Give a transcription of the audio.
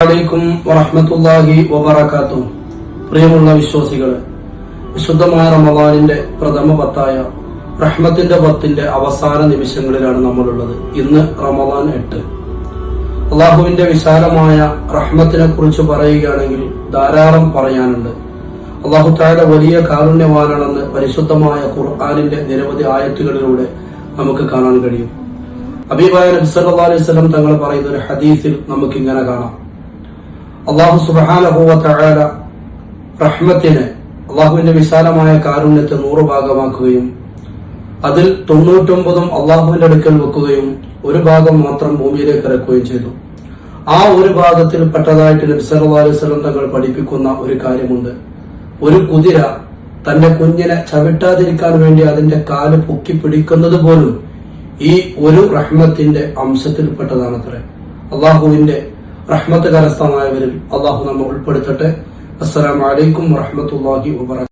അലൈക്കും വറഹ്മത്തുള്ളാഹി വബറകാതുഹു. പ്രിയമുള്ള വിശ്വാസികളെ, വിശുദ്ധമായ റമദാനിന്റെ പ്രഥമ പത്തായ റഹ്മത്തിന്റെ പത്തിന്റെ അവസാന നിമിഷങ്ങളിലാണ് നമ്മളുള്ളത്. ഇന്ന് റമദാൻ 8. അള്ളാഹുവിന്റെ വിശാലമായ റഹ്മത്തിനെ കുറിച്ച് പറയുകയാണെങ്കിൽ ധാരാളം പറയാനുണ്ട്. അള്ളാഹു തആല വലിയ കാരുണ്യവാനാണെന്ന് പരിശുദ്ധമായ ഖുർആനിന്റെ നിരവധി ആയത്തുകളിലൂടെ നമുക്ക് കാണാൻ കഴിയും. ഹബീബായ നബി സല്ലല്ലാഹു അലൈഹി വസല്ലം തങ്ങൾ പറയുന്ന ഒരു ഹദീസിൽ നമുക്ക് ഇങ്ങനെ കാണാം. അള്ളാഹു സുബ്ഹാനഹു വ തആല റഹ്മത്തിനെ, അള്ളാഹുവിന്റെ വിശാലമായ കാരുണ്യത്തെ 100 ഭാഗമാക്കുകയും അതിൽ 99 അള്ളാഹുവിന്റെ അടുക്കൽ വെക്കുകയും ഒരു ഭാഗം മാത്രം ഭൂമിയിലേക്ക് ഇറക്കുകയും ചെയ്തു. ആ ഒരു ഭാഗത്തിൽ പെട്ടതായിട്ട് നബി സല്ലല്ലാഹു അലൈഹി വസല്ലം തങ്ങൾ പഠിപ്പിക്കുന്ന ഒരു കാര്യമുണ്ട്. ഒരു കുതിര തന്റെ കുഞ്ഞിനെ ചവിട്ടാതിരിക്കാൻ വേണ്ടി അതിന്റെ കാല് പൊക്കി പിടിക്കുന്നത് പോലും ഈ ഒരു റഹ്മത്തിന്റെ അംശത്തിൽപ്പെട്ടതാണത്രേ. അള്ളാഹുവിന്റെ റഹ്മത്ത് കരസ്ഥമായവരിൽ അള്ളാഹു നമ്മെ ഉൾപ്പെടുത്തട്ടെ. അസ്സലാമു അലൈക്കും വറഹ്മത്തുള്ളാഹി വബറകാതുഹു.